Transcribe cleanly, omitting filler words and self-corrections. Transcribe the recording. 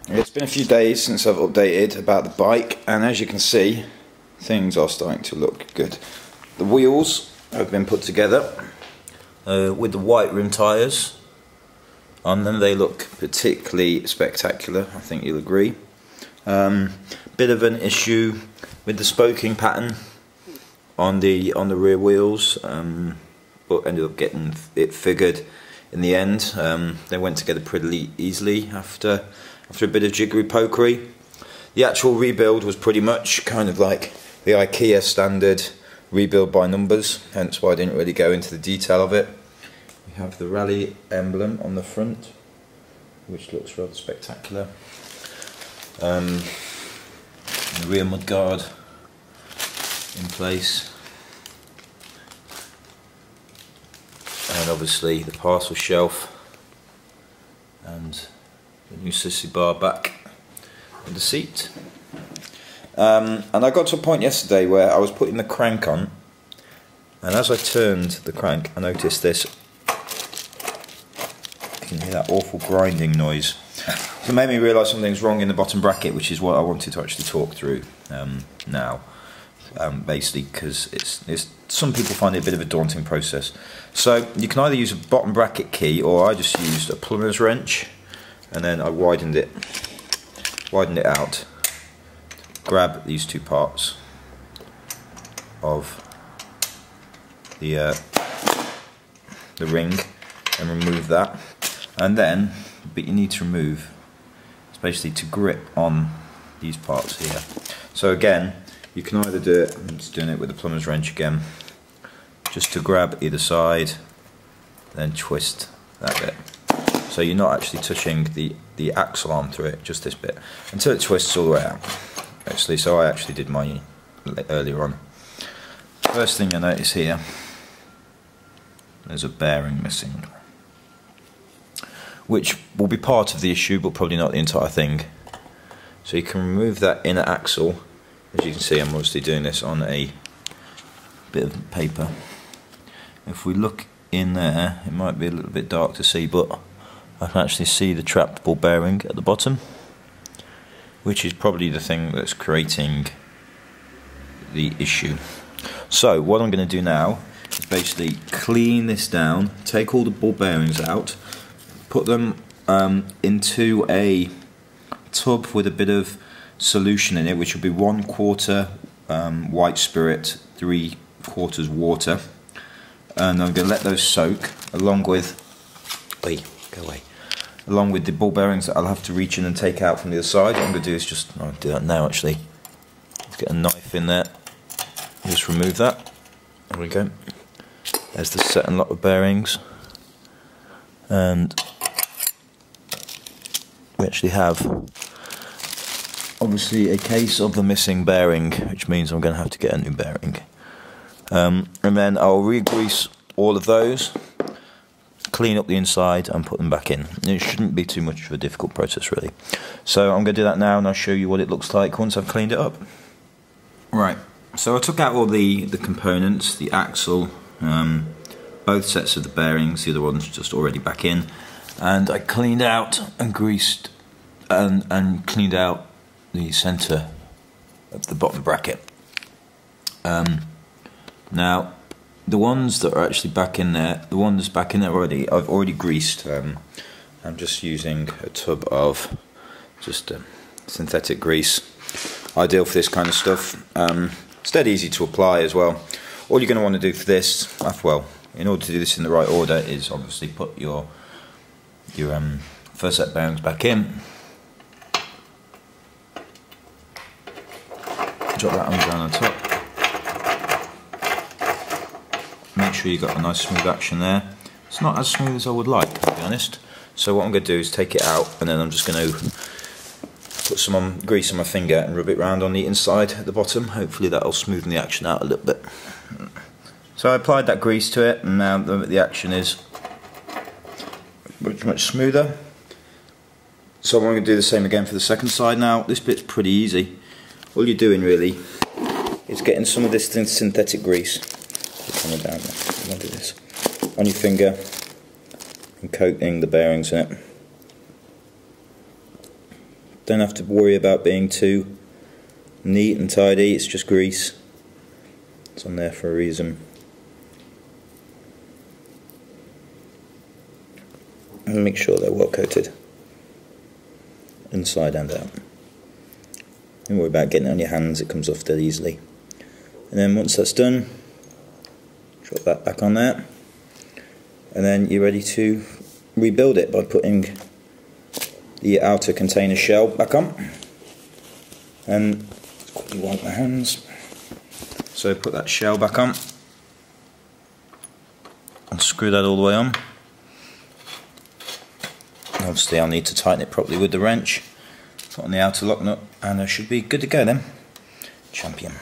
It's been a few days since I've updated about the bike, and as you can see, things are starting to look good. The wheels have been put together with the white rim tyres on them. They look particularly spectacular, I think you'll agree. Bit of an issue with the spoking pattern on the rear wheels, but ended up getting it figured in the end. They went together pretty easily after a bit of jiggery pokery. The actual rebuild was pretty much kind of like the IKEA standard rebuild by numbers, hence why I didn't really go into the detail of it. We have the Raleigh emblem on the front, which looks rather spectacular. The rear mudguard in place, and obviously the parcel shelf and the new sissy bar back with the seat. And I got to a point yesterday where I was putting the crank on, and as I turned the crank I noticed this. You can hear that awful grinding noise. So it made me realise something's wrong in the bottom bracket, which is what I wanted to actually talk through now. Basically, because it's some people find it a bit of a daunting process. So you can either use a bottom bracket key, or I just used a plumber's wrench, and then I widened it out. Grab these two parts of the ring and remove that, and then but you need to remove, it's basically to grip on these parts here. So again, you can either do it, I'm just doing it with the plumber's wrench again, just to grab either side, then twist that bit. So you're not actually touching the axle arm through it, just this bit, until it twists all the way out. Actually, so I actually did mine earlier on. First thing you notice here, there's a bearing missing, which will be part of the issue, but probably not the entire thing. So you can remove that inner axle. As you can see, I'm obviously doing this on a bit of paper. If we look in there, it might be a little bit dark to see, but I can actually see the trapped ball bearing at the bottom, which is probably the thing that's creating the issue. So what I'm going to do now is basically clean this down, take all the ball bearings out, put them into a tub with a bit of solution in it, which will be 1/4 white spirit, 3/4 water, and I'm going to let those soak along with along with the ball bearings that I'll have to reach in and take out from the other side. What I'm going to do is just, I'll do that now actually, let's get a knife in there, just remove that. There we go. There's the set and lot of bearings, and we actually have obviously a case of the missing bearing, which means I'm going to have to get a new bearing. And then I'll re-grease all of those, clean up the inside and put them back in. It shouldn't be too much of a difficult process really. So I'm going to do that now, and I'll show you what it looks like once I've cleaned it up. Right, so I took out all the components, the axle, both sets of the bearings, the other one's just already back in, and I cleaned out and greased and cleaned out the centre of the bottom bracket. Now the ones that are actually back in there, the one that's back in there already, I've already greased. I'm just using a tub of just synthetic grease, ideal for this kind of stuff. It's dead easy to apply as well. All you're going to want to do for this, well, in order to do this in the right order, is obviously put your first set bearings back in, drop that under on the top. Make sure you've got a nice smooth action there. It's not as smooth as I would like, to be honest. So what I'm going to do is take it out, and then I'm just going to put some grease on my finger and rub it round on the inside at the bottom. Hopefully that'll smoothen the action out a little bit. So I applied that grease to it, and now the action is much smoother. So I'm going to do the same again for the second side now. This bit's pretty easy. All you're doing really is getting some of this synthetic grease coming down there. Do this on your finger and coating the bearings in it. Don't have to worry about being too neat and tidy, it's just grease. It's on there for a reason. And make sure they're well coated, inside and out. Don't worry about getting it on your hands, it comes off dead easily. And then once that's done, drop that back on there, and then you're ready to rebuild it by putting the outer container shell back on. And quickly wipe my hands. So put that shell back on and screw that all the way on. Obviously I'll need to tighten it properly with the wrench. Put on the outer lock nut and I should be good to go then. Champion.